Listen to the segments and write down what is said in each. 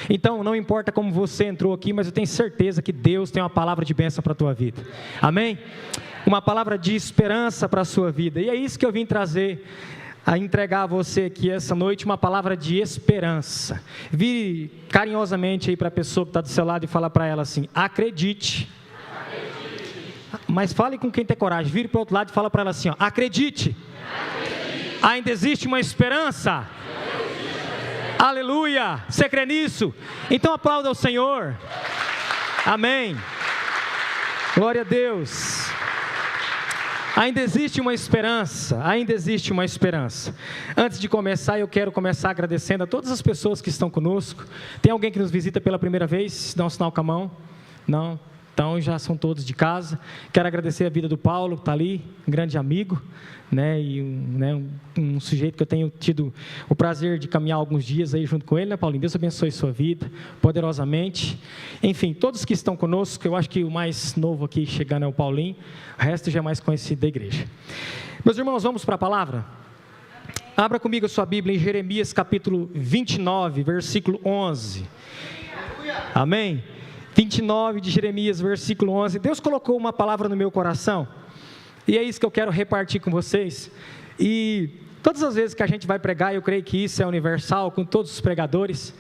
Então, não importa como você entrou aqui, mas eu tenho certeza que Deus tem uma palavra de bênção para a tua vida. Amém? Uma palavra de esperança para a sua vida. E é isso que eu vim trazer, a entregar a você aqui essa noite, uma palavra de esperança. Vire carinhosamente aí para a pessoa que está do seu lado e fala para ela assim: acredite. Mas fale com quem tem coragem. Vire para o outro lado e fala para ela assim: ó, acredite. Ainda existe uma esperança. Aleluia. Você crê nisso? Então aplauda o Senhor. Amém. Glória a Deus. Ainda existe uma esperança, ainda existe uma esperança. Antes de começar, eu quero começar agradecendo a todas as pessoas que estão conosco. Tem alguém que nos visita pela primeira vez? Dá um sinal com a mão. Não? Então já são todos de casa. Quero agradecer a vida do Paulo, que está ali, um grande amigo, né? E um sujeito que eu tenho tido o prazer de caminhar alguns dias aí junto com ele, né, Paulinho? Deus abençoe sua vida poderosamente. Enfim, todos que estão conosco, eu acho que o mais novo aqui chegando é o Paulinho, o resto já é mais conhecido da igreja. Meus irmãos, vamos para a palavra? Abra comigo a sua Bíblia em Jeremias capítulo 29, versículo 11. Amém? 29 de Jeremias, versículo 11. Deus colocou uma palavra no meu coração, e é isso que eu quero repartir com vocês. E todas as vezes que a gente vai pregar, eu creio que isso é universal, com todos os pregadores,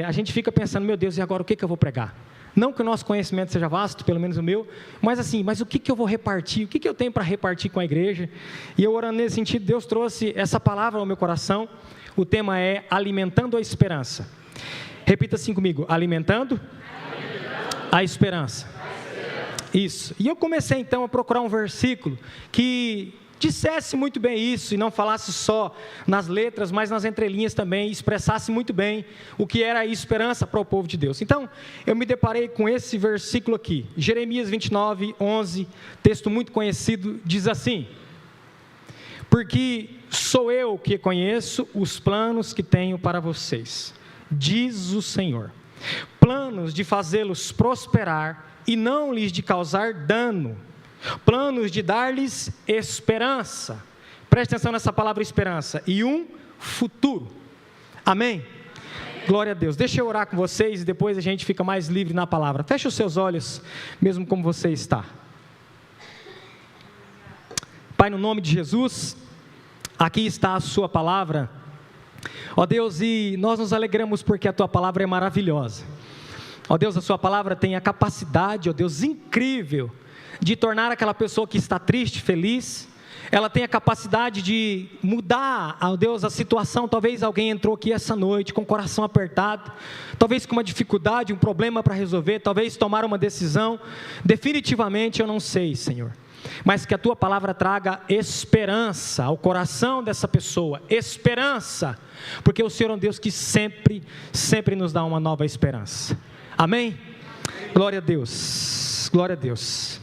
a gente fica pensando: meu Deus, e agora o que eu vou pregar? Não que o nosso conhecimento seja vasto, pelo menos o meu, mas assim, mas o que eu vou repartir? O que eu tenho para repartir com a igreja? E eu orando nesse sentido, Deus trouxe essa palavra ao meu coração. O tema é alimentando a esperança. Repita assim comigo: alimentando a esperança. Isso. E eu comecei então a procurar um versículo que dissesse muito bem isso, e não falasse só nas letras, mas nas entrelinhas também, e expressasse muito bem o que era a esperança para o povo de Deus. Então, eu me deparei com esse versículo aqui, Jeremias 29, 11, texto muito conhecido, diz assim: porque sou eu que conheço os planos que tenho para vocês, diz o Senhor, planos de fazê-los prosperar e não lhes de causar dano, planos de dar-lhes esperança. Preste atenção nessa palavra esperança, e um futuro. Amém? Glória a Deus. Deixa eu orar com vocês e depois a gente fica mais livre na palavra. Feche os seus olhos, mesmo como você está. Pai, no nome de Jesus, aqui está a sua palavra. Ó Deus, e nós nos alegramos porque a tua palavra é maravilhosa. Ó Deus, a sua palavra tem a capacidade, ó Deus, incrível, de tornar aquela pessoa que está triste, feliz. Ela tem a capacidade de mudar, ó Deus, a situação. Talvez alguém entrou aqui essa noite com o coração apertado, talvez com uma dificuldade, um problema para resolver, talvez tomar uma decisão. Definitivamente eu não sei, Senhor, mas que a tua palavra traga esperança ao coração dessa pessoa, esperança, porque o Senhor é um Deus que sempre nos dá uma nova esperança. Amém? Glória a Deus, glória a Deus.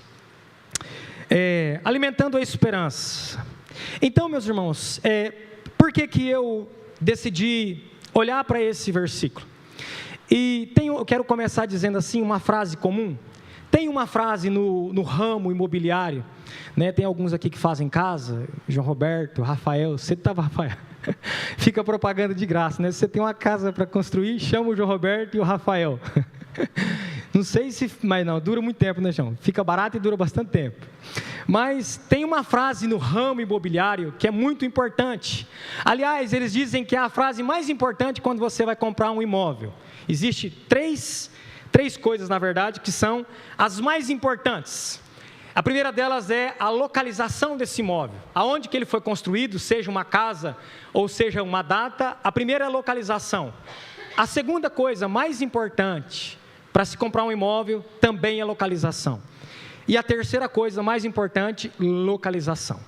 Alimentando a esperança. Então, meus irmãos, por que eu decidi olhar para esse versículo? E eu quero começar dizendo assim, uma frase comum. Tem uma frase no ramo imobiliário, né? Tem alguns aqui que fazem casa, João Roberto, Rafael, você estava, Rafael, fica propaganda de graça, né? Você tem uma casa para construir, chama o João Roberto e o Rafael. Não sei se, mas não, dura muito tempo, né, João? Fica barato e dura bastante tempo. Mas tem uma frase no ramo imobiliário que é muito importante. Aliás, eles dizem que é a frase mais importante quando você vai comprar um imóvel. Existem três coisas, na verdade, que são as mais importantes. A primeira delas é a localização desse imóvel. Aonde que ele foi construído, seja uma casa ou seja uma data, a primeira é a localização. A segunda coisa mais importante para se comprar um imóvel também é localização. E a terceira coisa mais importante, localização.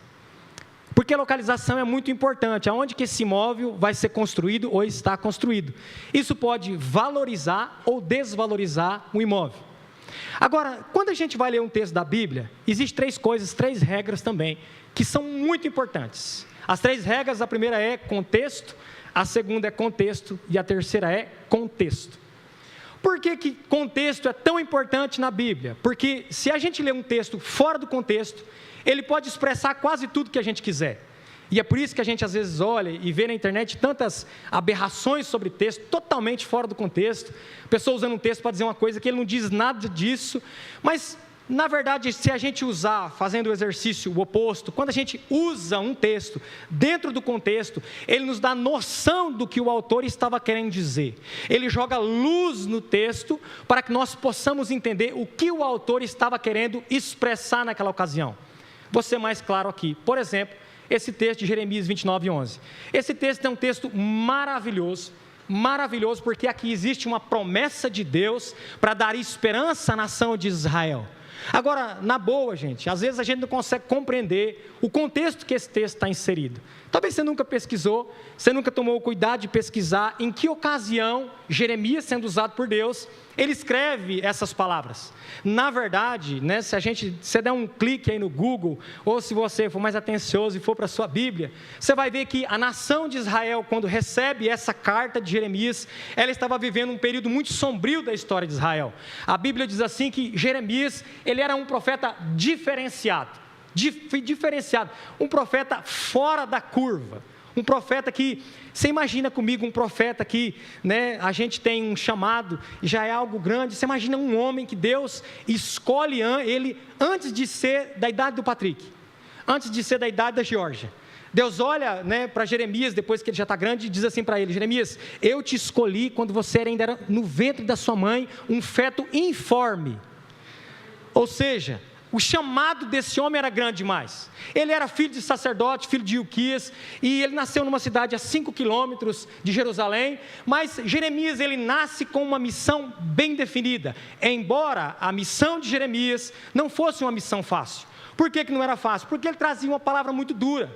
Porque a localização é muito importante, aonde que esse imóvel vai ser construído ou está construído. Isso pode valorizar ou desvalorizar o imóvel. Agora, quando a gente vai ler um texto da Bíblia, existem três regras também, que são muito importantes. As três regras, a primeira é contexto, a segunda é contexto e a terceira é contexto. Por que contexto é tão importante na Bíblia? Porque se a gente ler um texto fora do contexto, ele pode expressar quase tudo que a gente quiser. E é por isso que a gente às vezes olha e vê na internet tantas aberrações sobre texto, totalmente fora do contexto. A pessoa usando um texto para dizer uma coisa que ele não diz nada disso. Mas, na verdade, se a gente usar, fazendo o exercício o oposto, quando a gente usa um texto dentro do contexto, ele nos dá noção do que o autor estava querendo dizer. Ele joga luz no texto para que nós possamos entender o que o autor estava querendo expressar naquela ocasião. Vou ser mais claro aqui. Por exemplo, esse texto de Jeremias 29:11. Esse texto é um texto maravilhoso, maravilhoso, porque aqui existe uma promessa de Deus para dar esperança à nação de Israel. Agora, na boa, gente, às vezes a gente não consegue compreender o contexto que esse texto está inserido. Talvez você nunca pesquisou, você nunca tomou o cuidado de pesquisar em que ocasião Jeremias, sendo usado por Deus, ele escreve essas palavras. Na verdade, né, se você der um clique aí no Google, ou se você for mais atencioso e for para a sua Bíblia, você vai ver que a nação de Israel, quando recebe essa carta de Jeremias, ela estava vivendo um período muito sombrio da história de Israel. A Bíblia diz assim que Jeremias, ele era um profeta diferenciado, um profeta fora da curva, um profeta que, você imagina comigo um profeta que, né, a gente tem um chamado, já é algo grande, você imagina um homem que Deus escolhe ele antes de ser da idade do Patrick, antes de ser da idade da Geórgia. Deus olha, né, para Jeremias, depois que ele já está grande, e diz assim para ele: Jeremias, eu te escolhi quando você ainda era no ventre da sua mãe, um feto informe. Ou seja, o chamado desse homem era grande demais. Ele era filho de sacerdote, filho de Ilquias, e ele nasceu numa cidade a 5 quilômetros de Jerusalém, mas Jeremias, ele nasce com uma missão bem definida, embora a missão de Jeremias não fosse uma missão fácil. Por que não era fácil? Porque ele trazia uma palavra muito dura.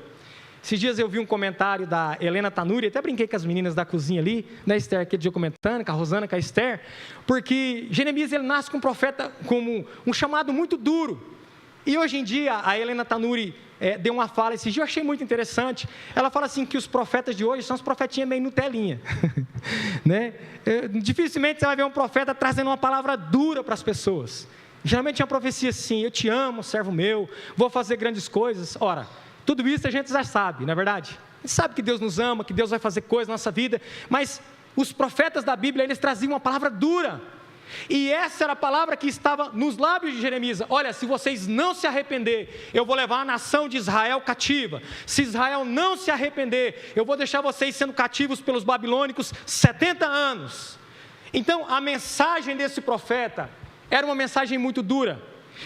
Esses dias eu vi um comentário da Helena Tanuri, até brinquei com as meninas da cozinha ali, né, Esther, aquele dia comentando, com a Rosana, com a Esther, porque Jeremias, ele nasce com um profeta, como um chamado muito duro. E hoje em dia, a Helena Tanuri deu uma fala, esse dia eu achei muito interessante. Ela fala assim que os profetas de hoje são os profetinhas meio Nutelinha. Né? Dificilmente você vai ver um profeta trazendo uma palavra dura para as pessoas. Geralmente é uma profecia assim: eu te amo, servo meu, vou fazer grandes coisas. Ora, tudo isso a gente já sabe, não é verdade? A gente sabe que Deus nos ama, que Deus vai fazer coisas na nossa vida, mas os profetas da Bíblia, eles traziam uma palavra dura. E essa era a palavra que estava nos lábios de Jeremias: olha, se vocês não se arrepender, eu vou levar a nação de Israel cativa. Se Israel não se arrepender, eu vou deixar vocês sendo cativos pelos babilônicos 70 anos. Então, a mensagem desse profeta era uma mensagem muito dura.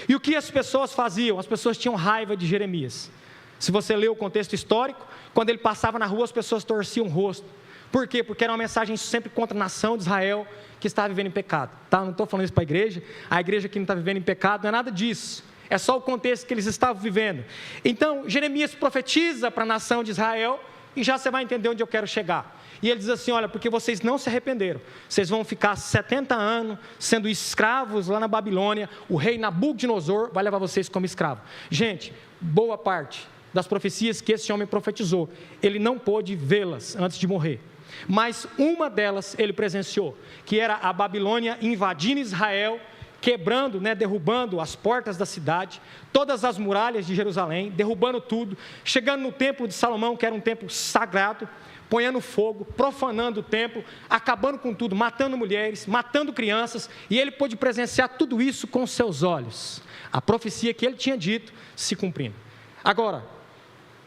E o que as pessoas faziam? As pessoas tinham raiva de Jeremias. Se você lê o contexto histórico, quando ele passava na rua, as pessoas torciam o rosto. Por quê? Porque era uma mensagem sempre contra a nação de Israel, que estava vivendo em pecado. Tá? Não estou falando isso para a igreja que não está vivendo em pecado, não é nada disso. É só o contexto que eles estavam vivendo. Então, Jeremias profetiza para a nação de Israel, e já você vai entender onde eu quero chegar. E ele diz assim: olha, porque vocês não se arrependeram, vocês vão ficar 70 anos sendo escravos lá na Babilônia, o rei Nabucodonosor vai levar vocês como escravo. Gente, boa parte das profecias que esse homem profetizou, ele não pôde vê-las antes de morrer. Mas uma delas ele presenciou, que era a Babilônia invadindo Israel, quebrando, né, derrubando as portas da cidade, todas as muralhas de Jerusalém, derrubando tudo, chegando no templo de Salomão, que era um templo sagrado, ponhando fogo, profanando o templo, acabando com tudo, matando mulheres, matando crianças, e ele pôde presenciar tudo isso com seus olhos, a profecia que ele tinha dito se cumprindo. Agora,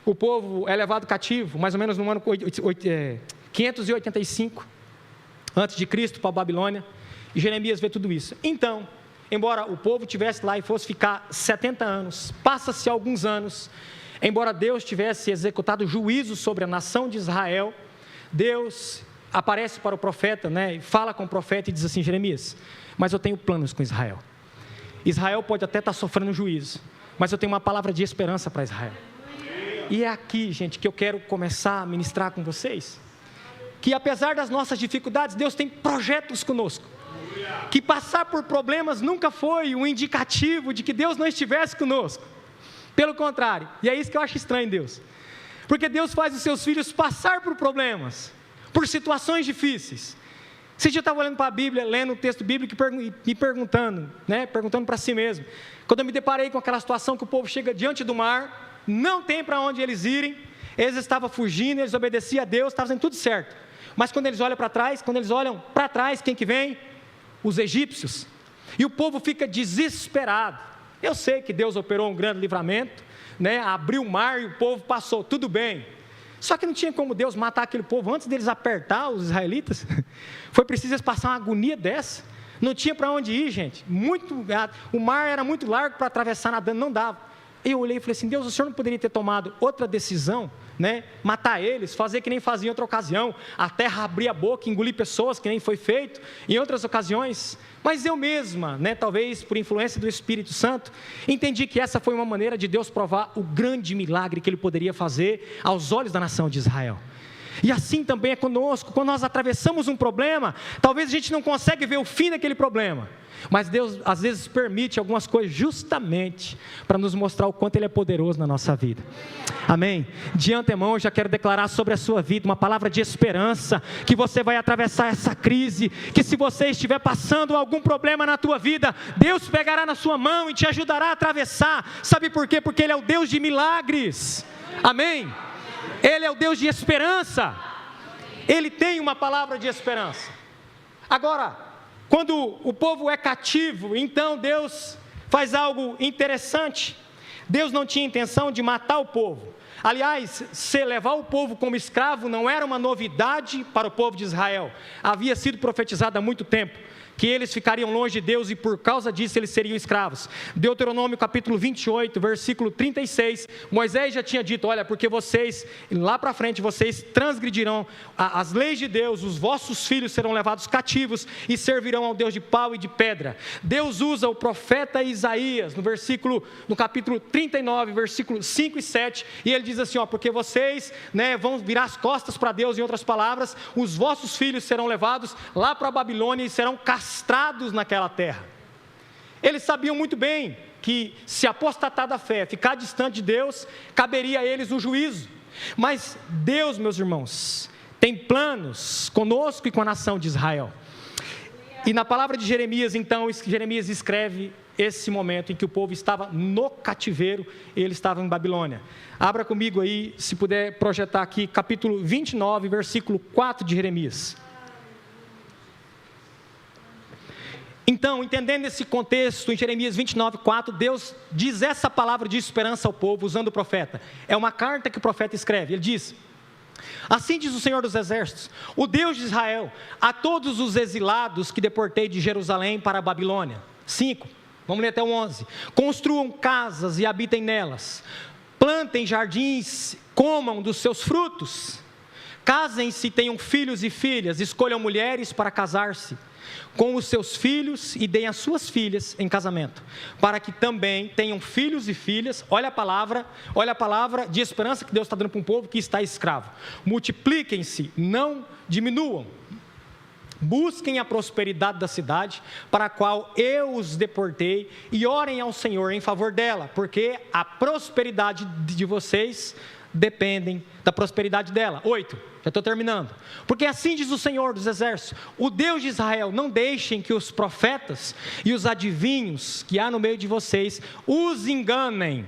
o povo é levado cativo, mais ou menos no ano 585 a.C. para a Babilônia, e Jeremias vê tudo isso. Então, embora o povo estivesse lá e fosse ficar 70 anos, passa-se alguns anos, embora Deus tivesse executado juízo sobre a nação de Israel, Deus aparece para o profeta, né, e fala com o profeta e diz assim: Jeremias, mas eu tenho planos com Israel. Israel pode até estar sofrendo juízo, mas eu tenho uma palavra de esperança para Israel. E é aqui, gente, que eu quero começar a ministrar com vocês, que apesar das nossas dificuldades, Deus tem projetos conosco, que passar por problemas nunca foi um indicativo de que Deus não estivesse conosco, pelo contrário, e é isso que eu acho estranho em Deus, porque Deus faz os seus filhos passar por problemas, por situações difíceis. Esse dia eu estava olhando para a Bíblia, lendo o texto bíblico e me perguntando, né, perguntando para si mesmo, quando eu me deparei com aquela situação que o povo chega diante do mar, não tem para onde eles irem, eles estavam fugindo, eles obedeciam a Deus, estava fazendo tudo certo. Mas quando eles olham para trás, quem que vem? Os egípcios. E o povo fica desesperado. Eu sei que Deus operou um grande livramento, né? Abriu o mar e o povo passou, tudo bem. Só que não tinha como Deus matar aquele povo antes deles apertar os israelitas. Foi preciso eles passar uma agonia dessa. Não tinha para onde ir, gente. O mar era muito largo para atravessar nadando, não dava. Eu olhei e falei assim: Deus, o Senhor não poderia ter tomado outra decisão, né? Matar eles, fazer que nem fazia em outra ocasião, a terra abrir a boca, engolir pessoas, que nem foi feito em outras ocasiões. Mas eu mesma, né, talvez por influência do Espírito Santo, entendi que essa foi uma maneira de Deus provar o grande milagre que Ele poderia fazer aos olhos da nação de Israel. E assim também é conosco. Quando nós atravessamos um problema, talvez a gente não consegue ver o fim daquele problema, mas Deus às vezes permite algumas coisas justamente para nos mostrar o quanto Ele é poderoso na nossa vida. Amém? De antemão eu já quero declarar sobre a sua vida uma palavra de esperança, que você vai atravessar essa crise, que se você estiver passando algum problema na tua vida, Deus pegará na sua mão e te ajudará a atravessar. Sabe por quê? Porque Ele é o Deus de milagres. Amém? Ele é o Deus de esperança. Ele tem uma palavra de esperança. Agora, quando o povo é cativo, então Deus faz algo interessante. Deus não tinha intenção de matar o povo. Aliás, se levar o povo como escravo não era uma novidade para o povo de Israel. Havia sido profetizado há muito tempo que eles ficariam longe de Deus e por causa disso eles seriam escravos. Deuteronômio capítulo 28, versículo 36, Moisés já tinha dito: olha, porque vocês, lá para frente, vocês transgredirão as leis de Deus, os vossos filhos serão levados cativos e servirão ao Deus de pau e de pedra. Deus usa o profeta Isaías, no capítulo 39, versículos 5 e 7, e ele diz assim, porque vocês, né, vão virar as costas para Deus, em outras palavras, os vossos filhos serão levados lá para a Babilônia e serão castrados naquela terra. Eles sabiam muito bem que se apostatar da fé, ficar distante de Deus, caberia a eles o juízo. Mas Deus, meus irmãos, tem planos conosco e com a nação de Israel. E na palavra de Jeremias, então, Jeremias escreve esse momento em que o povo estava no cativeiro e ele estava em Babilônia. Abra comigo aí, se puder projetar aqui, capítulo 29, versículo 4 de Jeremias. Então, entendendo esse contexto, em Jeremias 29, 4, Deus diz essa palavra de esperança ao povo, usando o profeta. É uma carta que o profeta escreve. Ele diz: assim diz o Senhor dos Exércitos, o Deus de Israel, a todos os exilados que deportei de Jerusalém para a Babilônia. 5, vamos ler até o 11. Construam casas e habitem nelas, plantem jardins, comam dos seus frutos, casem-se, tenham filhos e filhas, escolham mulheres para casar-se com os seus filhos e deem as suas filhas em casamento, para que também tenham filhos e filhas. Olha a palavra de esperança que Deus está dando para um povo que está escravo. Multipliquem-se, não diminuam. Busquem a prosperidade da cidade para a qual eu os deportei e orem ao Senhor em favor dela, porque a prosperidade de vocês dependem da prosperidade dela. 8, já estou terminando. Porque assim diz o Senhor dos Exércitos, o Deus de Israel: não deixem que os profetas e os adivinhos que há no meio de vocês os enganem.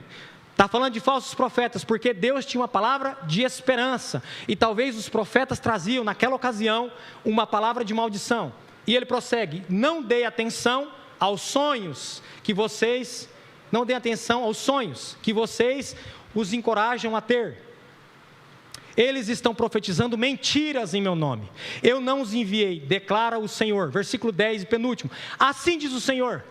Está falando de falsos profetas, porque Deus tinha uma palavra de esperança, e talvez os profetas traziam naquela ocasião uma palavra de maldição. E ele prossegue: não dê atenção aos sonhos que vocês os encorajam a ter. Eles estão profetizando mentiras em meu nome. Eu não os enviei, declara o Senhor. Versículo 10 e penúltimo. Assim diz o Senhor: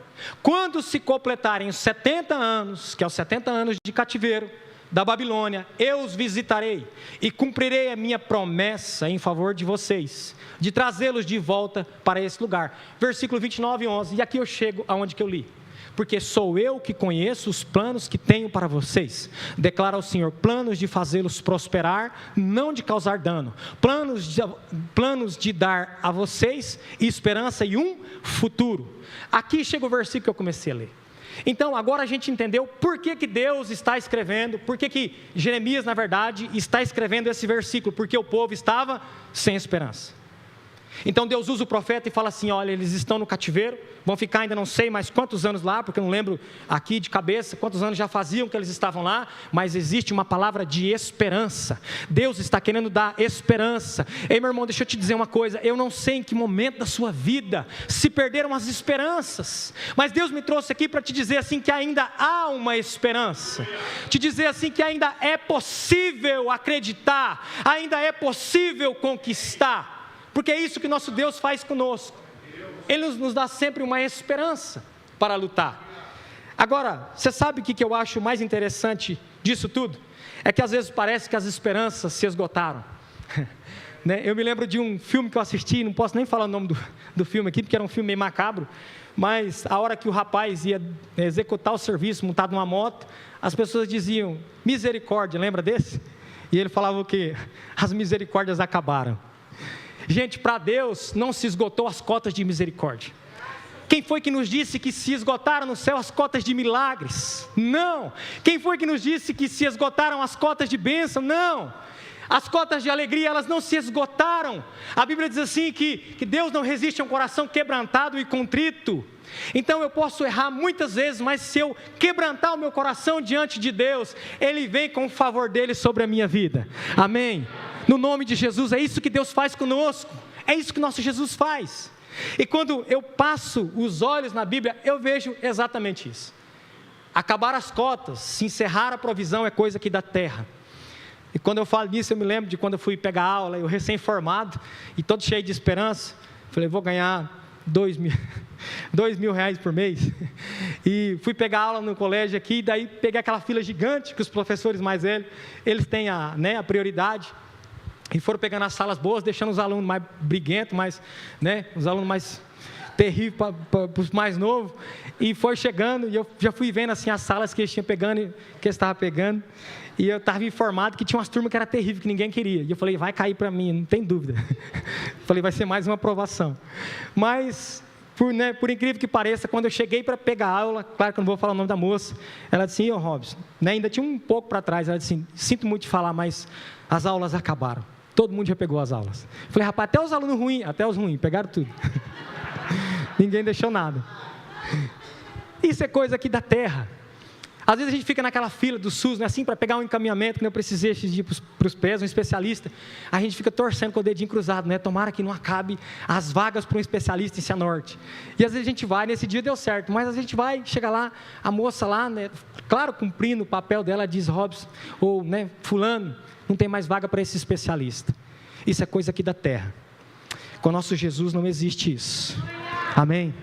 quando se completarem os 70 anos, que é os 70 anos de cativeiro da Babilônia, eu os visitarei e cumprirei a minha promessa em favor de vocês, de trazê-los de volta para esse lugar. Versículo 29 e 11. E aqui eu chego aonde que eu li. Porque sou eu que conheço os planos que tenho para vocês, declara o Senhor: planos de fazê-los prosperar, não de causar dano, planos de dar a vocês esperança e um futuro. Aqui chega o versículo que eu comecei a ler. Então agora a gente entendeu por que Deus está escrevendo, por que Jeremias na verdade está escrevendo esse versículo, porque o povo estava sem esperança. Então Deus usa o profeta e fala assim: olha, eles estão no cativeiro, vão ficar ainda não sei mais quantos anos lá, porque eu não lembro aqui de cabeça quantos anos já faziam que eles estavam lá, mas existe uma palavra de esperança. Deus está querendo dar esperança. Ei, meu irmão, deixa eu te dizer uma coisa, eu não sei em que momento da sua vida se perderam as esperanças, mas Deus me trouxe aqui para te dizer assim que ainda há uma esperança, te dizer assim que ainda é possível acreditar, ainda é possível conquistar, porque é isso que nosso Deus faz conosco. Ele nos dá sempre uma esperança para lutar. Agora, você sabe o que eu acho mais interessante disso tudo? É que às vezes parece que as esperanças se esgotaram. Eu me lembro de um filme que eu assisti, não posso nem falar o nome do filme aqui, porque era um filme meio macabro, mas a hora que o rapaz ia executar o serviço montado numa moto, as pessoas diziam: misericórdia, lembra desse? E ele falava o quê? As misericórdias acabaram. Gente, para Deus não se esgotou as cotas de misericórdia. Quem foi que nos disse que se esgotaram no céu as cotas de milagres? Não. Quem foi que nos disse que se esgotaram as cotas de bênção? Não. As cotas de alegria, elas não se esgotaram. A Bíblia diz assim que Deus não resiste a um coração quebrantado e contrito. Então eu posso errar muitas vezes, mas se eu quebrantar o meu coração diante de Deus, Ele vem com o favor dEle sobre a minha vida. Amém? No nome de Jesus, é isso que Deus faz conosco, é isso que nosso Jesus faz. E quando eu passo os olhos na Bíblia, eu vejo exatamente isso. Acabar as cotas, se encerrar a provisão é coisa aqui da terra. E quando eu falo nisso, eu me lembro de quando eu fui pegar aula, eu recém-formado, e todo cheio de esperança, falei: vou ganhar R$2.000 por mês, e fui pegar aula no colégio aqui, e daí peguei aquela fila gigante, que os professores mais velhos, eles têm a prioridade, e foram pegando as salas boas, deixando os alunos mais briguentos, os alunos mais terríveis para os mais novos, e foi chegando, e eu já fui vendo assim as salas que eles tinham pegando, que eles estavam pegando, e eu estava informado que tinha umas turmas que era terrível, que ninguém queria, e eu falei: vai cair para mim, não tem dúvida. Falei: vai ser mais uma aprovação. Mas, por incrível que pareça, quando eu cheguei para pegar aula, claro que eu não vou falar o nome da moça, ela disse: ô Robson, ainda tinha um pouco para trás, ela disse assim: sinto muito te falar, mas as aulas acabaram. Todo mundo já pegou as aulas. Falei: rapaz, até os alunos ruins, até os ruins, pegaram tudo. Ninguém deixou nada. Isso é coisa aqui da terra. Às vezes a gente fica naquela fila do SUS, assim, para pegar um encaminhamento, que eu precisei esses dias para os pés, um especialista. A gente fica torcendo com o dedinho cruzado, tomara que não acabe as vagas para um especialista em Cianorte. E às vezes a gente vai, nesse dia deu certo, mas a gente vai, chega lá, a moça lá, claro, cumprindo o papel dela, diz: Robson, ou fulano, não tem mais vaga para esse especialista. Isso é coisa aqui da terra. Com o nosso Jesus não existe isso. Amém?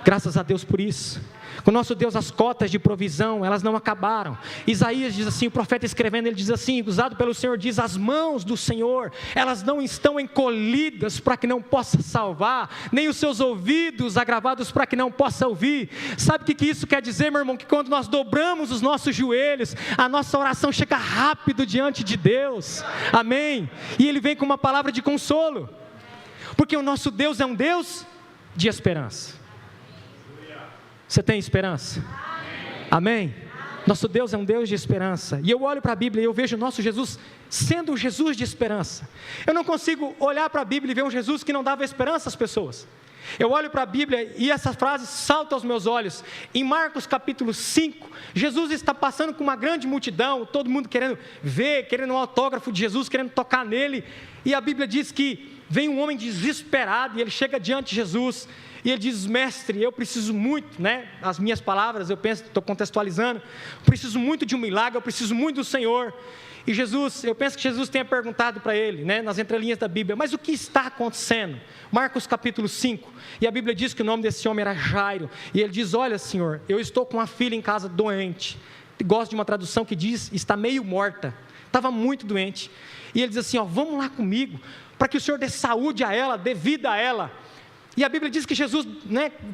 Graças a Deus por isso. Com o nosso Deus, as cotas de provisão, elas não acabaram. Isaías diz assim, o profeta escrevendo, ele diz assim, usado pelo Senhor, diz: as mãos do Senhor, elas não estão encolhidas para que não possa salvar, nem os seus ouvidos agravados para que não possa ouvir. Sabe o que isso quer dizer, meu irmão? Que quando nós dobramos os nossos joelhos, a nossa oração chega rápido diante de Deus. Amém? E Ele vem com uma palavra de consolo, porque o nosso Deus é um Deus de esperança. Você tem esperança? Amém? Nosso Deus é um Deus de esperança. E eu olho para a Bíblia e eu vejo o nosso Jesus sendo um Jesus de esperança. Eu não consigo olhar para a Bíblia e ver um Jesus que não dava esperança às pessoas. Eu olho para a Bíblia e essa frase salta aos meus olhos. Em Marcos capítulo 5, Jesus está passando com uma grande multidão, todo mundo querendo ver, querendo um autógrafo de Jesus, querendo tocar nele. E a Bíblia diz que vem um homem desesperado e ele chega diante de Jesus. E ele diz: mestre, eu preciso muito, as minhas palavras, eu penso, estou contextualizando, preciso muito de um milagre, eu preciso muito do Senhor. E Jesus, eu penso que Jesus tenha perguntado para ele, nas entrelinhas da Bíblia: mas o que está acontecendo? Marcos capítulo 5, e a Bíblia diz que o nome desse homem era Jairo, e ele diz: olha, Senhor, eu estou com uma filha em casa doente. Gosto de uma tradução que diz: está meio morta, estava muito doente. E ele diz assim: vamos lá comigo, para que o Senhor dê saúde a ela, dê vida a ela. E a Bíblia diz que Jesus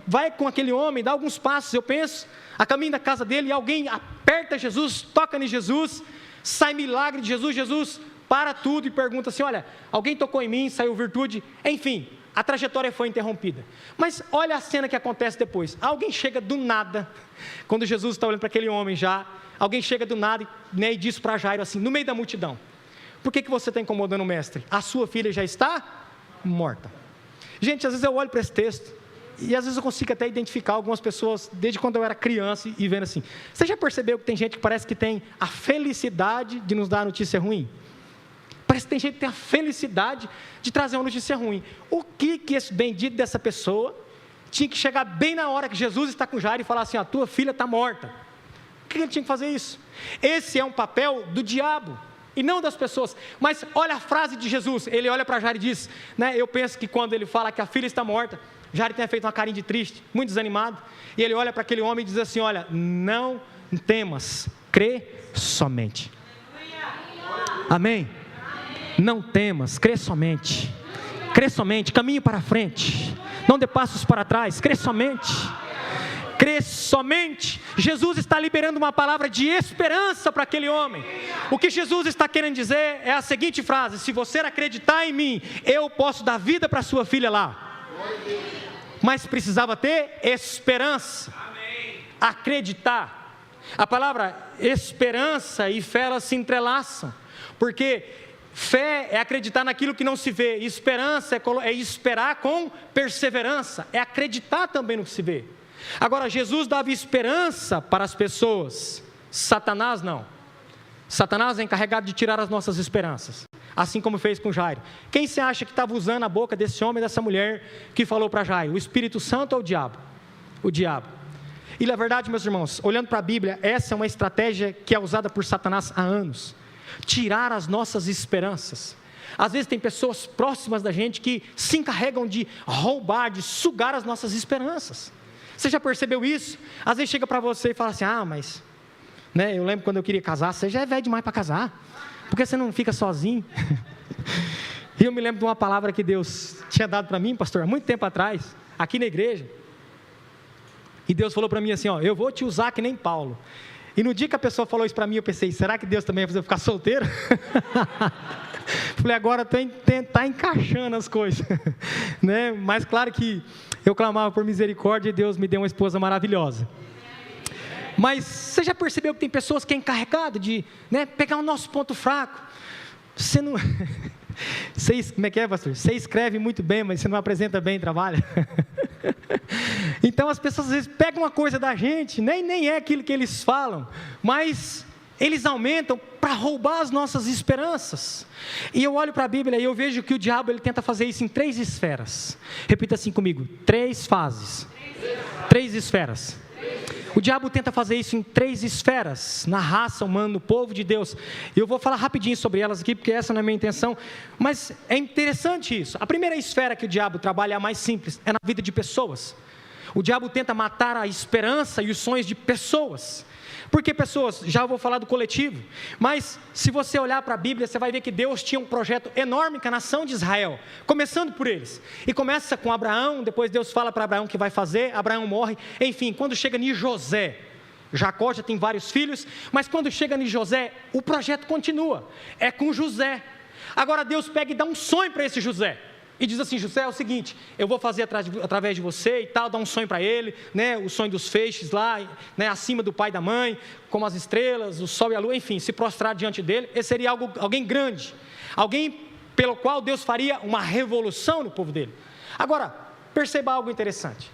vai com aquele homem, dá alguns passos, eu penso, a caminho da casa dele, e alguém aperta Jesus, toca em Jesus, sai milagre de Jesus. Jesus para tudo e pergunta assim: olha, alguém tocou em mim, saiu virtude. Enfim, a trajetória foi interrompida. Mas olha a cena que acontece depois. Alguém chega do nada, quando Jesus está olhando para aquele homem já, alguém chega do nada e diz para Jairo assim, no meio da multidão: por que você está incomodando o mestre? A sua filha já está morta. Gente, às vezes eu olho para esse texto, e às vezes eu consigo até identificar algumas pessoas, desde quando eu era criança, e vendo assim, você já percebeu que tem gente que parece que tem a felicidade de nos dar notícia ruim? Parece que tem gente que tem a felicidade de trazer uma notícia ruim. O que esse bendito dessa pessoa tinha que chegar bem na hora que Jesus está com Jairo e falar assim, a tua filha está morta? Por que ele tinha que fazer isso? Esse é um papel do diabo, e não das pessoas. Mas olha a frase de Jesus, ele olha para Jairo e diz, né, eu penso que quando ele fala que a filha está morta, Jairo tenha feito uma carinha de triste, muito desanimado, e ele olha para aquele homem e diz assim, olha, não temas, crê somente. Amém? Não temas, crê somente, caminhe para frente, não dê passos para trás, crê somente. Jesus está liberando uma palavra de esperança para aquele homem. O que Jesus está querendo dizer é a seguinte frase, se você acreditar em mim, eu posso dar vida para sua filha lá. Mas precisava ter esperança, acreditar. A palavra esperança e fé, elas se entrelaçam, porque fé é acreditar naquilo que não se vê, e esperança é esperar com perseverança, é acreditar também no que se vê. Agora, Jesus dava esperança para as pessoas, Satanás não. Satanás é encarregado de tirar as nossas esperanças, assim como fez com Jairo. Quem você acha que estava usando a boca desse homem e dessa mulher que falou para Jairo? O Espírito Santo ou o diabo? O diabo. E na verdade, meus irmãos, olhando para a Bíblia, essa é uma estratégia que é usada por Satanás há anos. Tirar as nossas esperanças. Às vezes tem pessoas próximas da gente que se encarregam de roubar, de sugar as nossas esperanças. Você já percebeu isso? Às vezes chega para você e fala assim, mas... né, eu lembro quando eu queria casar, você já é velho demais para casar, porque você não fica sozinho? E eu me lembro de uma palavra que Deus tinha dado para mim, pastor, há muito tempo atrás, aqui na igreja, e Deus falou para mim assim, eu vou te usar que nem Paulo. E no dia que a pessoa falou isso para mim, eu pensei, será que Deus também vai fazer eu ficar solteiro? Falei, agora estou tentar encaixando as coisas, né? Mas claro que eu clamava por misericórdia e Deus me deu uma esposa maravilhosa. Mas você já percebeu que tem pessoas que é encarregado de, né, pegar o nosso ponto fraco? Você não... como é que é, pastor? Você escreve muito bem, mas você não apresenta bem, trabalha. Então as pessoas às vezes pegam uma coisa da gente, nem é aquilo que eles falam, mas eles aumentam para roubar as nossas esperanças. E eu olho para a Bíblia e eu vejo que o diabo ele tenta fazer isso em 3 esferas. Repita assim comigo, 3 fases, 3 esferas. O diabo tenta fazer isso em 3 esferas, na raça humana, no povo de Deus. E eu vou falar rapidinho sobre elas aqui, porque essa não é a minha intenção, mas é interessante isso. A primeira esfera que o diabo trabalha é a mais simples, é na vida de pessoas. O diabo tenta matar a esperança e os sonhos de pessoas. Por que pessoas? Já vou falar do coletivo, mas se você olhar para a Bíblia, você vai ver que Deus tinha um projeto enorme com a nação de Israel, começando por eles, e começa com Abraão, depois Deus fala para Abraão o que vai fazer, Abraão morre, enfim, quando chega em José, Jacó já tem vários filhos, mas quando chega em José, o projeto continua, é com José. Agora Deus pega e dá um sonho para esse José, e diz assim, José, é o seguinte, eu vou fazer através de você e tal, dá um sonho para ele, né, o sonho dos feixes lá, né, acima do pai e da mãe, como as estrelas, o sol e a lua, enfim, se prostrar diante dele, esse seria alguém grande, alguém pelo qual Deus faria uma revolução no povo dele. Agora, perceba algo interessante,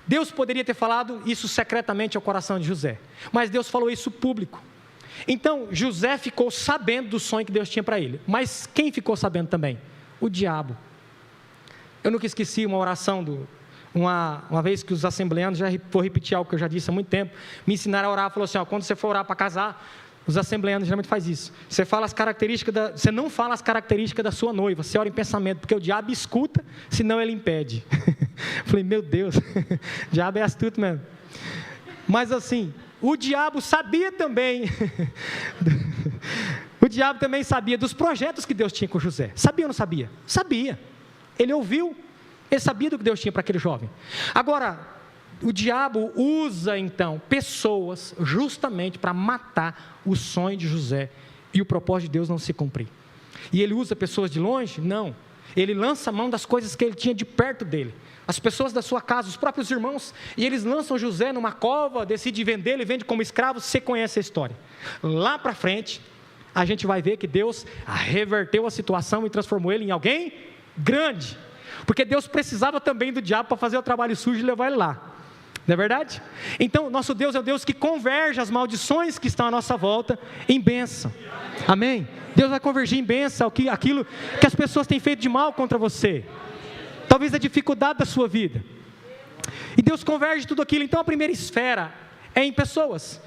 Deus poderia ter falado isso secretamente ao coração de José, mas Deus falou isso público. Então, José ficou sabendo do sonho que Deus tinha para ele, mas quem ficou sabendo também? O diabo. Eu nunca esqueci uma oração, uma vez que os assembleanos, já vou repetir algo que eu já disse há muito tempo, me ensinaram a orar, falou assim, quando você for orar para casar, os assembleanos geralmente fazem isso, você não fala as características da sua noiva, você ora em pensamento, porque o diabo escuta, senão ele impede. Falei, meu Deus, o diabo é astuto mesmo. Mas assim, o diabo sabia também, dos projetos que Deus tinha com José, sabia ou não sabia? Sabia. Ele ouviu, ele sabia do que Deus tinha para aquele jovem. Agora, o diabo usa então pessoas justamente para matar o sonho de José e o propósito de Deus não se cumprir. E ele usa pessoas de longe? Não. Ele lança a mão das coisas que ele tinha de perto dele. As pessoas da sua casa, os próprios irmãos, e eles lançam José numa cova, decidem vender, ele vende como escravo, você conhece a história. Lá para frente, a gente vai ver que Deus reverteu a situação e transformou ele em alguém grande. porque Deus precisava também do diabo para fazer o trabalho sujo e levar ele lá. Não é verdade? Então, nosso Deus é o Deus que converge as maldições que estão à nossa volta em bênção. Amém? Deus vai convergir em bênção aquilo que as pessoas têm feito de mal contra você. Talvez a dificuldade da sua vida. E Deus converge tudo aquilo. Então, a primeira esfera é em pessoas.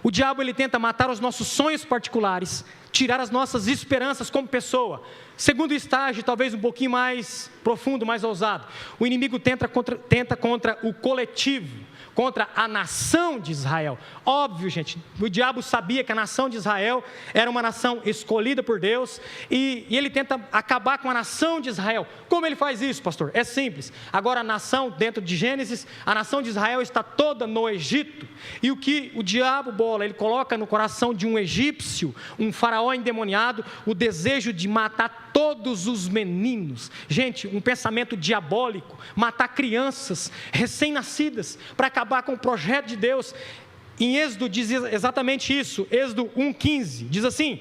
O diabo, ele tenta matar os nossos sonhos particulares, tirar as nossas esperanças como pessoa. Segundo estágio, talvez um pouquinho mais profundo, mais ousado, o inimigo tenta contra o coletivo, contra a nação de Israel. Óbvio, gente, o diabo sabia que a nação de Israel era uma nação escolhida por Deus, e ele tenta acabar com a nação de Israel. Como ele faz isso, pastor? É simples. Agora a nação, dentro de Gênesis, a nação de Israel está toda no Egito, e o que o diabo bola, ele coloca no coração de um egípcio, um faraó endemoniado, o desejo de matar todos os meninos. Gente, um pensamento diabólico, matar crianças recém-nascidas, para acabar com o projeto de Deus. Em Êxodo diz exatamente isso, Êxodo 1,15, diz assim: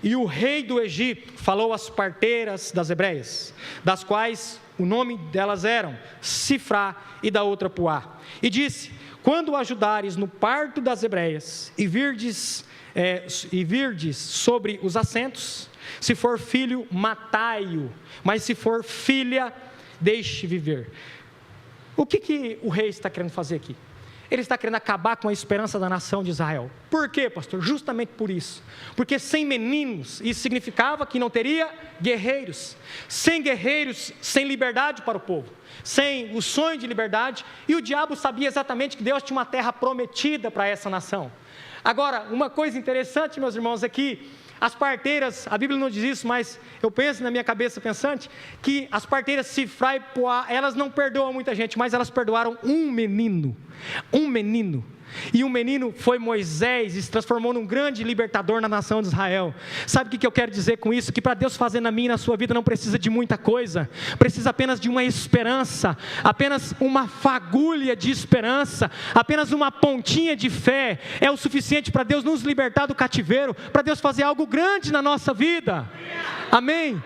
e o rei do Egito falou às parteiras das hebreias, das quais o nome delas eram Sifrá e da outra Puá, e disse: quando ajudares no parto das hebreias, e virdes sobre os assentos, se for filho, matai-o, mas se for filha, deixe viver. O que o rei está querendo fazer aqui? Ele está querendo acabar com a esperança da nação de Israel. Por quê, pastor? Justamente por isso. Porque sem meninos, isso significava que não teria guerreiros. Sem guerreiros, sem liberdade para o povo. Sem o sonho de liberdade. E o diabo sabia exatamente que Deus tinha uma terra prometida para essa nação. Agora, uma coisa interessante, meus irmãos, é que as parteiras, a Bíblia não diz isso, mas eu penso na minha cabeça pensante, que as parteiras Sifrá e Puá, elas não perdoam muita gente, mas elas perdoaram um menino, e o menino foi Moisés, e se transformou num grande libertador na nação de Israel. Sabe o que eu quero dizer com isso? Que para Deus fazer na minha e na sua vida não precisa de muita coisa, precisa apenas de uma esperança, apenas uma fagulha de esperança, apenas uma pontinha de fé, é o suficiente para Deus nos libertar do cativeiro, para Deus fazer algo grande na nossa vida. Amém?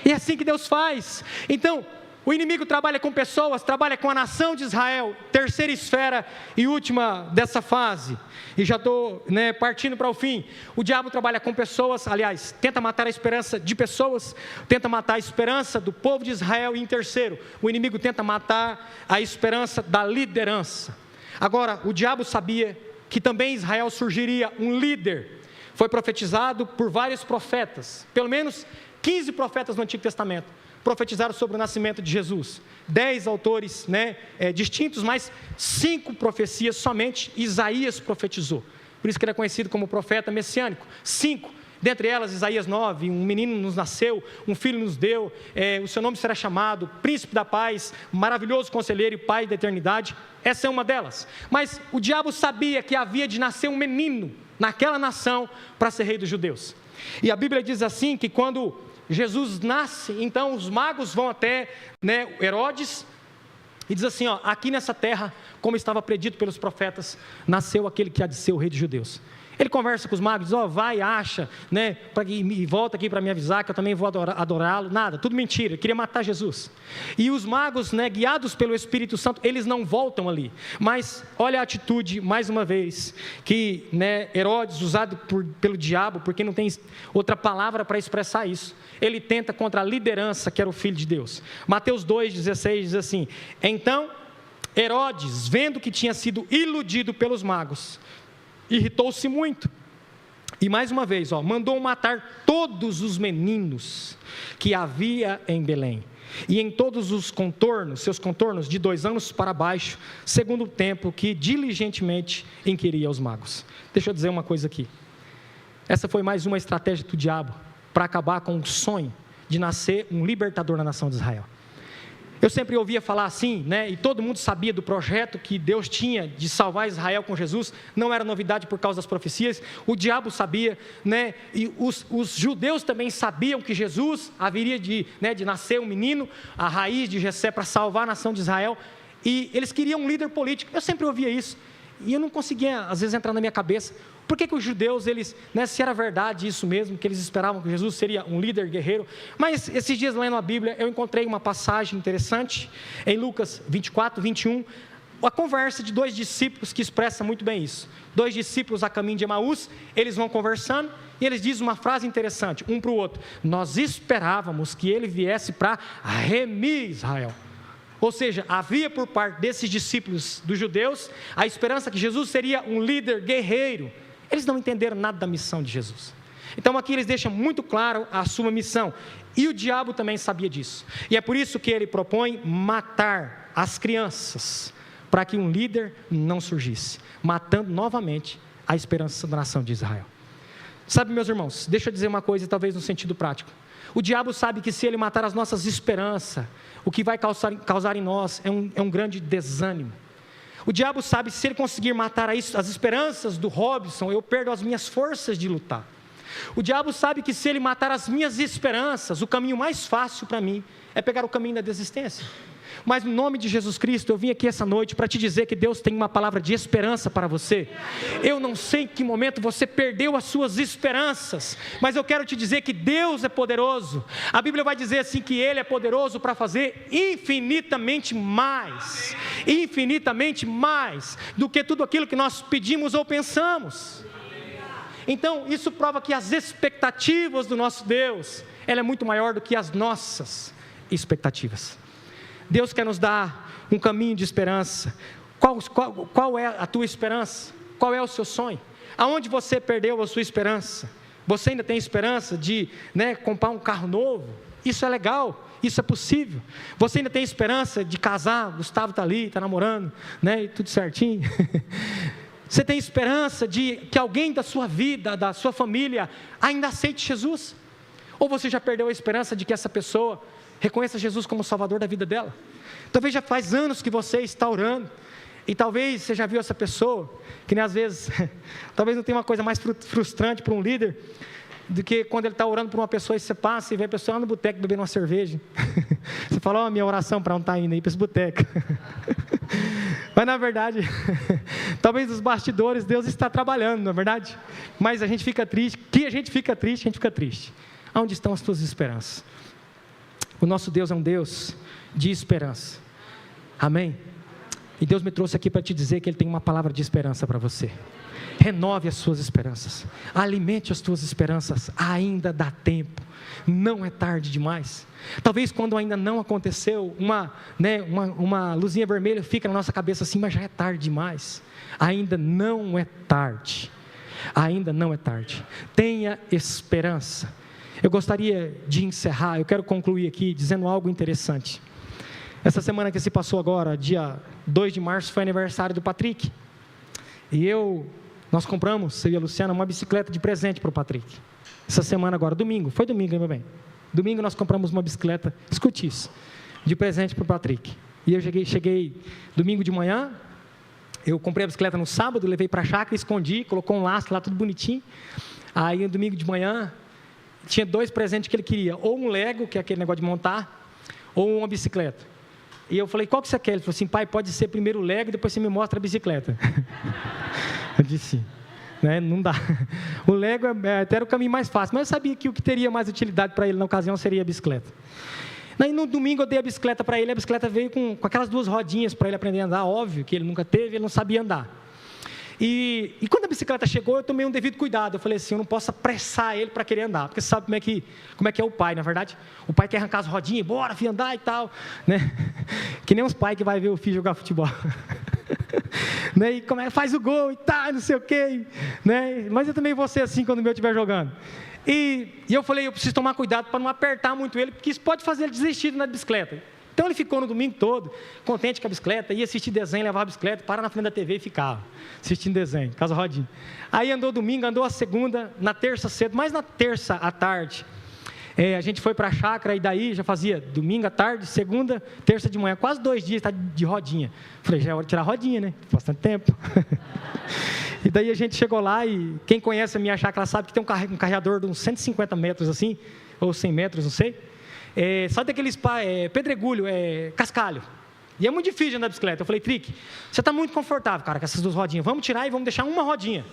E é assim que Deus faz. Então, o inimigo trabalha com pessoas, trabalha com a nação de Israel. Terceira esfera e última dessa fase, e já estou partindo para o fim. O diabo trabalha com pessoas, aliás, tenta matar a esperança de pessoas, tenta matar a esperança do povo de Israel. E em terceiro, o inimigo tenta matar a esperança da liderança. Agora, o diabo sabia que também em Israel surgiria um líder. Foi profetizado por vários profetas, pelo menos 15 profetas no Antigo Testamento profetizaram sobre o nascimento de Jesus. 10 autores distintos, mas 5 profecias somente Isaías profetizou. Por isso que ele é conhecido como profeta messiânico. 5, dentre elas Isaías 9, um menino nos nasceu, um filho nos deu, o seu nome será chamado Príncipe da Paz, maravilhoso conselheiro e Pai da eternidade. Essa é uma delas. Mas o diabo sabia que havia de nascer um menino naquela nação para ser rei dos judeus. E a Bíblia diz assim, que quando Jesus nasce, então os magos vão até Herodes e diz assim: aqui nessa terra, como estava predito pelos profetas, nasceu aquele que há de ser o rei dos judeus. Ele conversa com os magos, diz: vai, acha, e volta aqui para me avisar que eu também vou adorá-lo. Nada, tudo mentira, ele queria matar Jesus. E os magos, guiados pelo Espírito Santo, eles não voltam ali. Mas olha a atitude, mais uma vez, que Herodes, usado pelo diabo, porque não tem outra palavra para expressar isso, ele tenta contra a liderança que era o Filho de Deus. Mateus 2,16 diz assim: então Herodes, vendo que tinha sido iludido pelos magos, irritou-se muito, e mais uma vez, mandou matar todos os meninos que havia em Belém, e em todos os contornos, seus contornos, de 2 anos para baixo, segundo o tempo que diligentemente inquiria os magos. Deixa eu dizer uma coisa aqui, essa foi mais uma estratégia do diabo, para acabar com o sonho de nascer um libertador na nação de Israel. Eu sempre ouvia falar assim, e todo mundo sabia do projeto que Deus tinha de salvar Israel com Jesus, não era novidade por causa das profecias, o diabo sabia, e os judeus também sabiam que Jesus haveria de nascer um menino, a raiz de Jessé, para salvar a nação de Israel, e eles queriam um líder político. Eu sempre ouvia isso, e eu não conseguia, às vezes, entrar na minha cabeça, por que os judeus, eles, né, se era verdade isso mesmo, que eles esperavam que Jesus seria um líder guerreiro. Mas esses dias, lendo a Bíblia, eu encontrei uma passagem interessante, em Lucas 24, 21, a conversa de 2 discípulos que expressa muito bem isso. 2 discípulos a caminho de Emaús, eles vão conversando, e eles dizem uma frase interessante, um para o outro: nós esperávamos que ele viesse para remir Israel. Ou seja, havia por parte desses discípulos dos judeus, a esperança que Jesus seria um líder guerreiro. Eles não entenderam nada da missão de Jesus. Então aqui eles deixam muito claro a sua missão, e o diabo também sabia disso, e é por isso que ele propõe matar as crianças, para que um líder não surgisse, matando novamente a esperança da nação de Israel. Sabe, meus irmãos, deixa eu dizer uma coisa, talvez no sentido prático. O diabo sabe que se ele matar as nossas esperanças, o que vai causar em nós é um grande desânimo. O diabo sabe que se ele conseguir matar as esperanças do Robson, eu perdo as minhas forças de lutar. O diabo sabe que se ele matar as minhas esperanças, o caminho mais fácil para mim é pegar o caminho da desistência. Mas no nome de Jesus Cristo, eu vim aqui essa noite para te dizer que Deus tem uma palavra de esperança para você. Eu não sei em que momento você perdeu as suas esperanças, mas eu quero te dizer que Deus é poderoso. A Bíblia vai dizer assim que Ele é poderoso para fazer infinitamente mais do que tudo aquilo que nós pedimos ou pensamos. Então isso prova que as expectativas do nosso Deus, ela é muito maior do que as nossas expectativas. Deus quer nos dar um caminho de esperança. Qual é a tua esperança? Qual é o seu sonho? Aonde você perdeu a sua esperança? Você ainda tem esperança de, né, comprar um carro novo? Isso é legal, isso é possível. Você ainda tem esperança de casar? Gustavo está ali, está namorando, né, e tudo certinho. Você tem esperança de que alguém da sua vida, da sua família, ainda aceite Jesus? Ou você já perdeu a esperança de que essa pessoa reconheça Jesus como o Salvador da vida dela? Talvez já faz anos que você está orando, e talvez você já viu essa pessoa, que nem às vezes, talvez não tenha uma coisa mais frustrante para um líder, do que quando ele está orando por uma pessoa, e você passa e vê a pessoa lá no boteco bebendo uma cerveja, você fala: minha oração para não estar indo aí para esse boteco. Mas na verdade, talvez nos bastidores Deus está trabalhando, não é verdade? Mas a gente fica triste, a gente fica triste. Aonde estão as tuas esperanças? O nosso Deus é um Deus de esperança, amém? E Deus me trouxe aqui para te dizer que Ele tem uma palavra de esperança para você. Renove as suas esperanças, alimente as tuas esperanças, ainda dá tempo, não é tarde demais. Talvez quando ainda não aconteceu, uma luzinha vermelha fica na nossa cabeça assim: mas já é tarde demais. Ainda não é tarde, tenha esperança. Eu gostaria de encerrar, eu quero concluir aqui dizendo algo interessante. Essa semana que se passou agora, dia 2 de março, foi aniversário do Patrick. E nós compramos, eu e a Luciana, uma bicicleta de presente para o Patrick. Essa semana agora, foi domingo, hein, meu bem? Domingo nós compramos uma bicicleta, escute isso, de presente para o Patrick. E eu cheguei domingo de manhã, eu comprei a bicicleta no sábado, levei para a chácara, escondi, colocou um laço lá, tudo bonitinho. Aí no domingo de manhã, tinha 2 presentes que ele queria: ou um Lego, que é aquele negócio de montar, ou uma bicicleta. E eu falei: qual que você quer? Ele falou assim: pai, pode ser primeiro o Lego e depois você me mostra a bicicleta. Eu disse, né, não dá. O Lego até era o caminho mais fácil, mas eu sabia que o que teria mais utilidade para ele na ocasião seria a bicicleta. Aí no domingo eu dei a bicicleta para ele, a bicicleta veio com aquelas 2 rodinhas para ele aprender a andar, óbvio que ele nunca teve, ele não sabia andar. E quando a bicicleta chegou, eu tomei um devido cuidado. Eu falei assim: eu não posso apressar ele para querer andar, porque você sabe como é que é o pai, na verdade. O pai quer arrancar as rodinhas, bora, filho, andar e tal, né? Que nem os pais que vai ver o filho jogar futebol. Né? E faz o gol e tal, não sei o quê, né? Mas eu também vou ser assim quando o meu estiver jogando. E eu falei: eu preciso tomar cuidado para não apertar muito ele, porque isso pode fazer ele desistir da bicicleta. Então ele ficou no domingo todo, contente com a bicicleta, ia assistir desenho, levava a bicicleta, para na frente da TV e ficava assistindo desenho, casa rodinha. Aí andou domingo, andou a segunda, na terça cedo, mas na terça à tarde, a gente foi para a chácara, e daí já fazia domingo à tarde, segunda, terça de manhã, quase 2 dias, tá de rodinha. Falei: já é hora de tirar a rodinha, né? Bastante tempo. E daí a gente chegou lá, e quem conhece a minha chácara sabe que tem um carregador de uns 150 metros assim, ou 100 metros, não sei. Só daqueles pedregulho, cascalho. E é muito difícil de andar de bicicleta. Eu falei, Trick, você está muito confortável, cara, com essas 2 rodinhas. Vamos tirar e vamos deixar uma rodinha.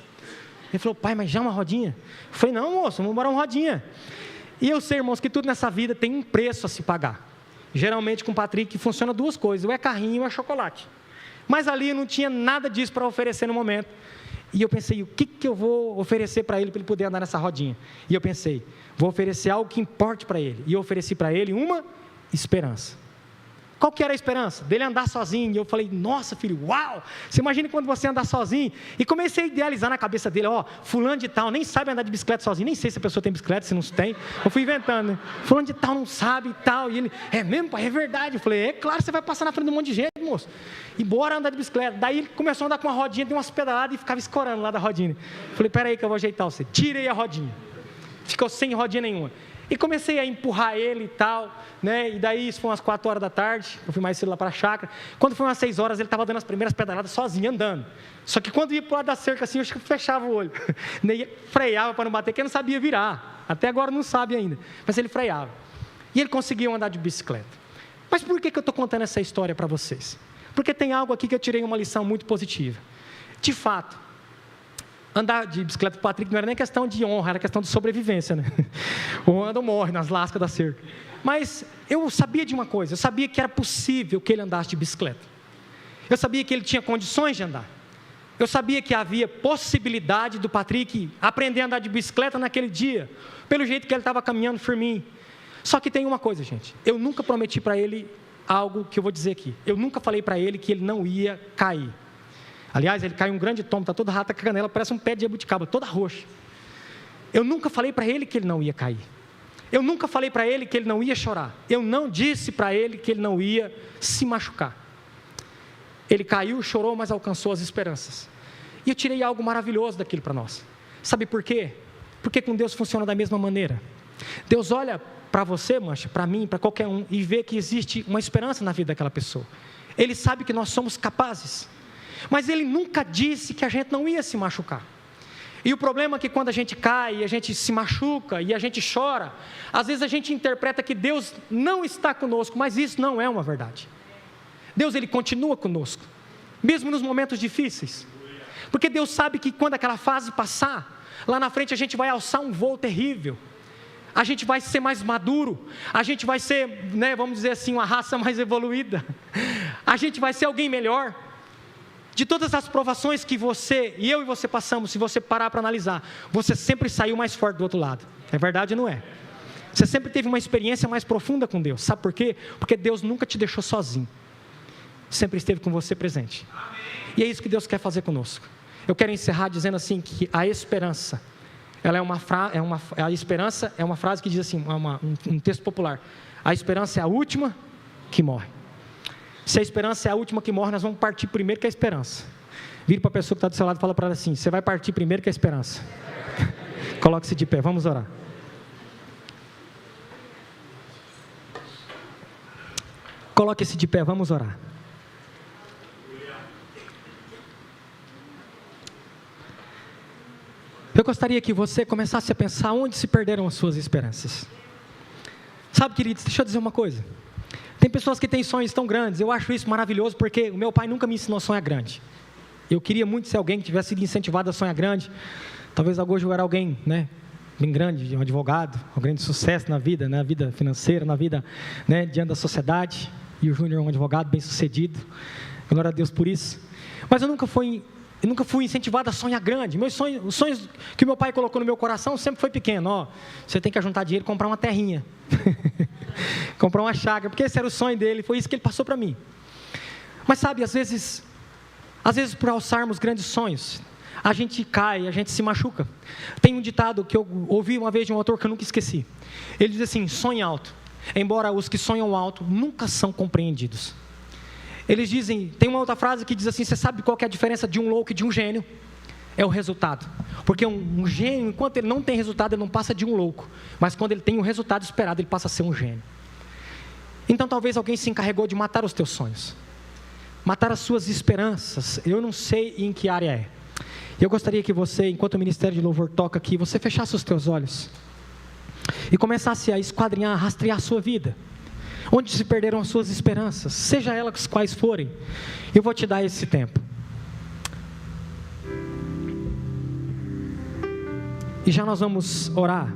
Ele falou, pai, mas já uma rodinha? Eu falei, não, moço, vamos embora uma rodinha. E eu sei, irmãos, que tudo nessa vida tem um preço a se pagar. Geralmente com o Patrick funciona 2 coisas, ou é carrinho ou é chocolate. Mas ali eu não tinha nada disso para oferecer no momento. E eu pensei, o que eu vou oferecer para ele poder andar nessa rodinha? E eu pensei, vou oferecer algo que importe para ele. E eu ofereci para ele uma esperança. Qual que era a esperança? Dele andar sozinho. E eu falei, nossa filho, uau! Você imagina quando você andar sozinho? E comecei a idealizar na cabeça dele, fulano de tal nem sabe andar de bicicleta sozinho. Nem sei se a pessoa tem bicicleta, se não tem. Eu fui inventando, né? Fulano de tal não sabe e tal. E ele, é mesmo, pai? É verdade. Eu falei, é claro, você vai passar na frente de um monte de gente, moço. E bora andar de bicicleta. Daí ele começou a andar com uma rodinha, deu umas pedaladas e ficava escorando lá da rodinha. Eu falei, peraí que eu vou ajeitar você. Tirei a rodinha. Ficou sem rodinha nenhuma. E comecei a empurrar ele e tal, né? E daí isso foi umas 4 horas da tarde, eu fui mais cedo lá para a chácara. Quando foi umas 6 horas, ele estava dando as primeiras pedaladas sozinho, andando. Só que quando ia para o lado da cerca assim, eu acho que fechava o olho. Freava para não bater, porque ele não sabia virar. Até agora não sabe ainda, mas ele freava. E ele conseguiu andar de bicicleta. Mas por que eu estou contando essa história para vocês? Porque tem algo aqui que eu tirei uma lição muito positiva. De fato, andar de bicicleta para o Patrick não era nem questão de honra, era questão de sobrevivência, né? Ou anda ou morre nas lascas da cerca. Mas eu sabia de uma coisa, eu sabia que era possível que ele andasse de bicicleta. Eu sabia que ele tinha condições de andar. Eu sabia que havia possibilidade do Patrick aprender a andar de bicicleta naquele dia, pelo jeito que ele estava caminhando firminho. Só que tem uma coisa, gente, eu nunca prometi para ele algo que eu vou dizer aqui. Eu nunca falei para ele que ele não ia cair. Aliás, ele caiu um grande tombo, está todo rata com a canela, parece um pé de jabuticaba, toda roxa. Eu nunca falei para ele que ele não ia cair. Eu nunca falei para ele que ele não ia chorar. Eu não disse para ele que ele não ia se machucar. Ele caiu, chorou, mas alcançou as esperanças. E eu tirei algo maravilhoso daquilo para nós. Sabe por quê? Porque com Deus funciona da mesma maneira. Deus olha para você, mancha, para mim, para qualquer um, e vê que existe uma esperança na vida daquela pessoa. Ele sabe que nós somos capazes. Mas Ele nunca disse que a gente não ia se machucar. E o problema é que quando a gente cai, a gente se machuca e a gente chora, às vezes a gente interpreta que Deus não está conosco, mas isso não é uma verdade. Deus, Ele continua conosco, mesmo nos momentos difíceis. Porque Deus sabe que quando aquela fase passar, lá na frente a gente vai alçar um voo terrível. A gente vai ser mais maduro, a gente vai ser, né, vamos dizer assim, uma raça mais evoluída. A gente vai ser alguém melhor. De todas as provações que eu e você passamos, se você parar para analisar, você sempre saiu mais forte do outro lado. É verdade ou não é? Você sempre teve uma experiência mais profunda com Deus. Sabe por quê? Porque Deus nunca te deixou sozinho. Sempre esteve com você presente. E é isso que Deus quer fazer conosco. Eu quero encerrar dizendo assim que a esperança, a esperança é uma frase que diz assim, um texto popular. A esperança é a última que morre. Se a esperança é a última que morre, nós vamos partir primeiro que a esperança. Vire para a pessoa que está do seu lado e fala para ela assim, você vai partir primeiro que a esperança. Coloque-se de pé, vamos orar. Coloque-se de pé, vamos orar. Eu gostaria que você começasse a pensar onde se perderam as suas esperanças. Sabe, queridos, deixa eu dizer uma coisa. Tem pessoas que têm sonhos tão grandes, eu acho isso maravilhoso, porque o meu pai nunca me ensinou a sonhar grande. Eu queria muito ser alguém que tivesse sido incentivado a sonhar grande. Talvez hoje eu era alguém, né, bem grande, um advogado, alguém de sucesso na vida financeira, na vida, né, diante da sociedade. E o Júnior é um advogado bem sucedido. Glória a Deus por isso. Mas eu nunca fui incentivado a sonhar grande. Os sonhos que meu pai colocou no meu coração sempre foi pequeno. Você tem que juntar dinheiro e comprar uma terrinha. Comprar uma chácara, porque esse era o sonho dele, foi isso que ele passou para mim. Mas sabe, às vezes por alçarmos grandes sonhos, a gente cai, a gente se machuca. Tem um ditado que eu ouvi uma vez de um autor que eu nunca esqueci. Ele diz assim, sonhe alto, embora os que sonham alto nunca são compreendidos. Eles dizem, tem uma outra frase que diz assim, você sabe qual que é a diferença de um louco e de um gênio? É o resultado. Porque um gênio, enquanto ele não tem resultado, ele não passa de um louco. Mas quando ele tem o resultado esperado, ele passa a ser um gênio. Então talvez alguém se encarregou de matar os teus sonhos. Matar as suas esperanças. Eu não sei em que área é. Eu gostaria que você, enquanto o Ministério de Louvor toca aqui, você fechasse os teus olhos. E começasse a esquadrinhar, a rastrear a sua vida. onde se perderam as suas esperanças, seja elas quais forem. Eu vou te dar esse tempo. E já nós vamos orar.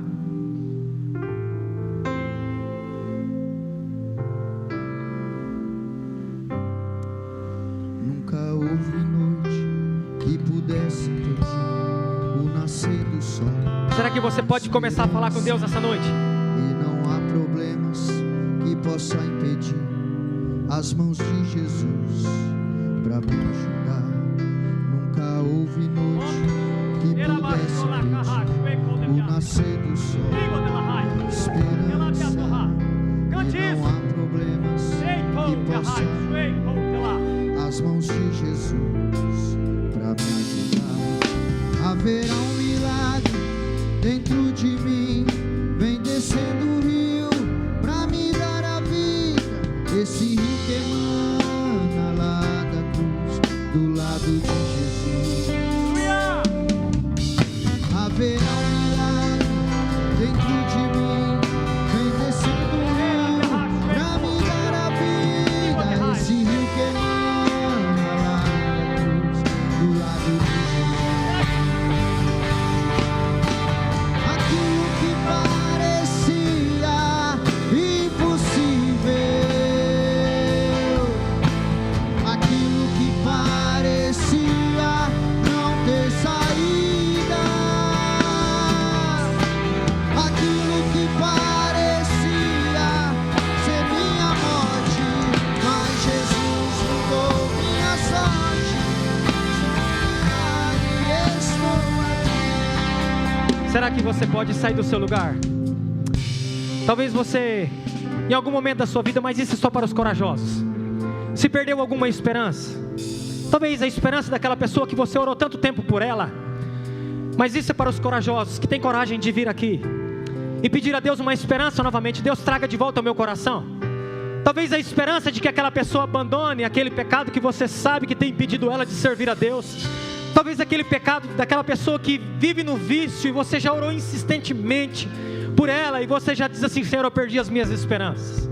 Nunca houve noite que pudesse impedir o nascer do sol. Será que você pode começar a falar com Deus essa noite? E não há problemas que possa impedir as mãos de Jesus para me ajudar. Nunca houve noite que pudesse impedir o nascer do sol. Esperança. E não há problemas que possam as mãos de Jesus para me ajudar. Haverá um milagre dentro de mim, vem descendo o rio para me dar a vida. Esse rio que emana lá da cruz, do lado de Jesus. Haverá um milagre dentro de mim, vem descendo o rio para me dar a vida. Esse rio que emana lá da cruz, do lado de Jesus. Aquilo que parecia impossível, aquilo que parecia não ter saída, aquilo que parecia ser minha morte, mas Jesus mudou minha sorte. E estou aqui. Será que você pode sair do seu lugar? Talvez você, em algum momento da sua vida, mas isso é só para os corajosos, se perdeu alguma esperança. Talvez a esperança daquela pessoa que você orou tanto tempo por ela. Mas isso é para os corajosos, que têm coragem de vir aqui e pedir a Deus uma esperança novamente. Deus, traga de volta ao meu coração. Talvez a esperança de que aquela pessoa abandone aquele pecado que você sabe que tem impedido ela de servir a Deus. Talvez aquele pecado daquela pessoa que vive no vício e você já orou insistentemente por ela e você já diz assim: Senhor, eu perdi as minhas esperanças.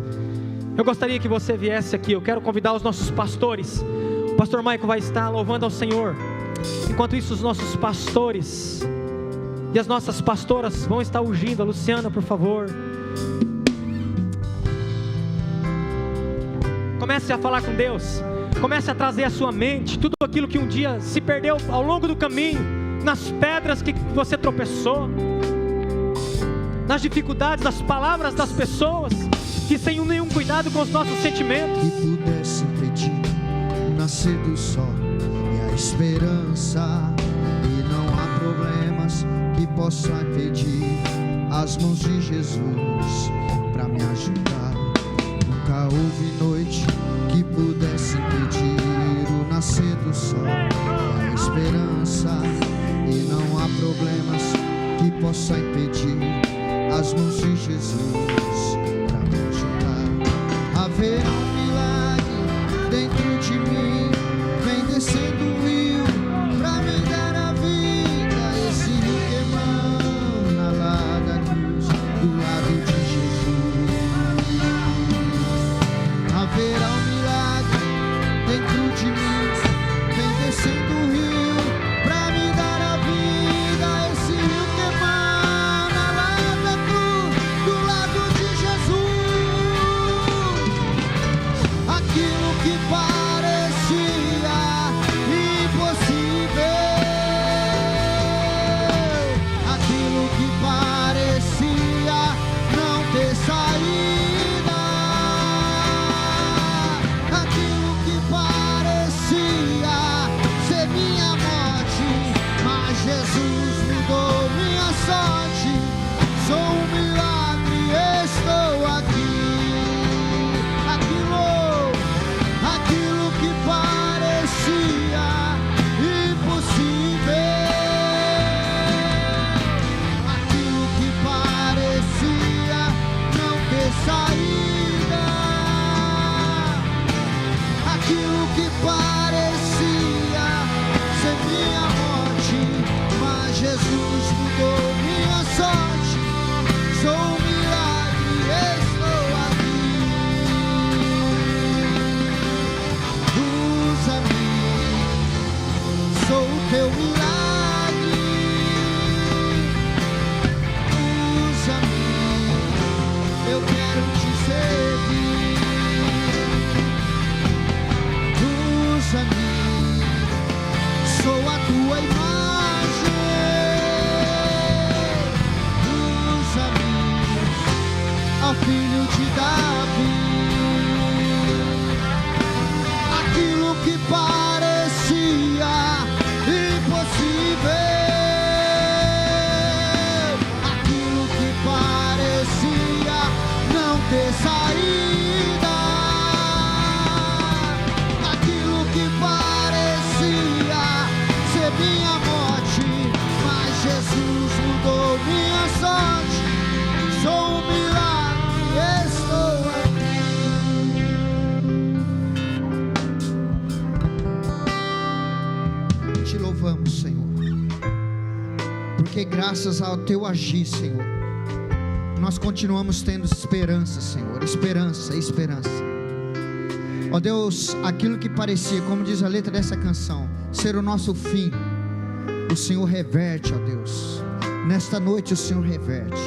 Eu gostaria que você viesse aqui. Eu quero convidar os nossos pastores. O pastor Maico vai estar louvando ao Senhor. Enquanto isso, os nossos pastores e as nossas pastoras vão estar ungindo. A Luciana, por favor. Comece a falar com Deus. Comece a trazer à sua mente tudo aquilo que um dia se perdeu ao longo do caminho, nas pedras que você tropeçou, nas dificuldades, nas palavras das pessoas que sem nenhum cuidado com os nossos sentimentos. Que pudesse impedir o nascer do sol e a esperança. E não há problemas que possam impedir as mãos de Jesus para me ajudar. Nunca houve noite que pudesse impedir o nascer do sol e a esperança. E não há problemas que possam impedir as mãos de Jesus para me ajudar. Haverá um milagre dentro de mim, vem descendo o rio para me dar a vida. Esse rio que emana lá da cruz, do lado de Jesus. Haverá um milagre dentro de mim, vem descendo o rio pra me dar a vida. Esse rio que emana lá da cruz, do lado de Jesus. Aquilo que parecia a tua imagem. Usa-me, ó filho de Davi. Aquilo que parecia impossível, aquilo que parecia não ter saída, aquilo que parecia ser minha morte, mas Jesus mudou minha sorte. Sou um milagre, estou aqui. Te louvamos, Senhor, porque graças ao teu agir, Senhor, nós continuamos tendo esperança, Senhor, esperança, esperança. Ó Deus, aquilo que parecia, como diz a letra dessa canção, ser o nosso fim, o Senhor reverte, ó Deus. Nesta noite o Senhor reverte,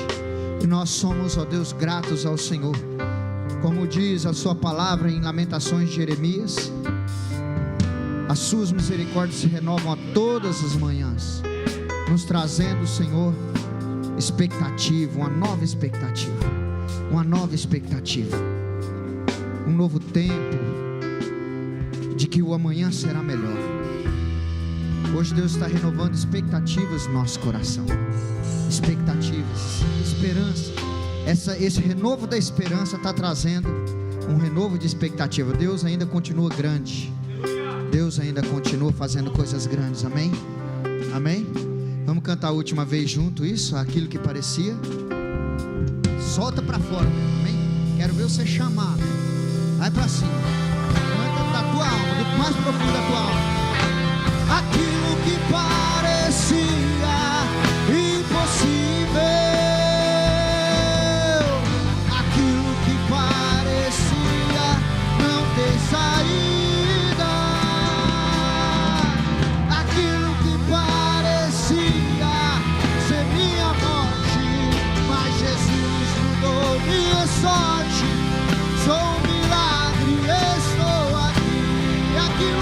e nós somos, ó Deus, gratos ao Senhor. Como diz a sua palavra em Lamentações de Jeremias, as suas misericórdias se renovam a todas as manhãs, nos trazendo, Senhor, expectativa, uma nova expectativa, uma nova expectativa, um novo tempo de que o amanhã será melhor. Hoje Deus está renovando expectativas no nosso coração, expectativas, esperança. Esse renovo da esperança está trazendo um renovo de expectativa. Deus ainda continua grande, Deus ainda continua fazendo coisas grandes, amém? Amém? Vamos cantar a última vez junto isso, aquilo que parecia. Solta para fora, amém? Quero ver você chamado. Vai para cima. Canta da tua alma, do mais profundo da tua alma. Aquilo que parecia impossível, aquilo que parecia não ter saída, aquilo que parecia ser minha morte, mas Jesus mudou minha sorte. Sou um milagre, estou aqui. Aquilo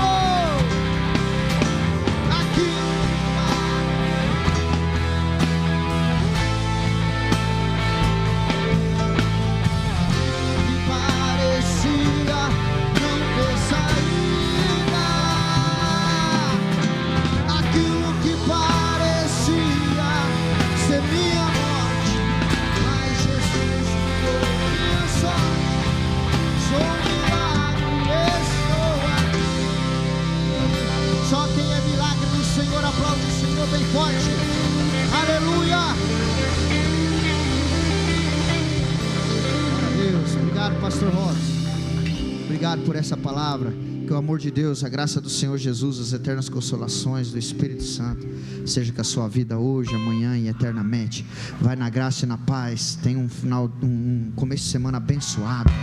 que parecia não ter saída, aquilo que parecia ser minha morte, mas Jesus mudou minha sorte. Sou um milagre, estou aqui. Só quem é milagre no Senhor, aplaude o Senhor bem forte. Aleluia. Glória a Deus. Obrigado, pastor Rosa. Obrigado por essa palavra. Que o amor de Deus, a graça do Senhor Jesus, as eternas consolações do Espírito Santo seja com a sua vida hoje, amanhã e eternamente. Vai na graça e na paz. Tenha um começo de semana abençoado.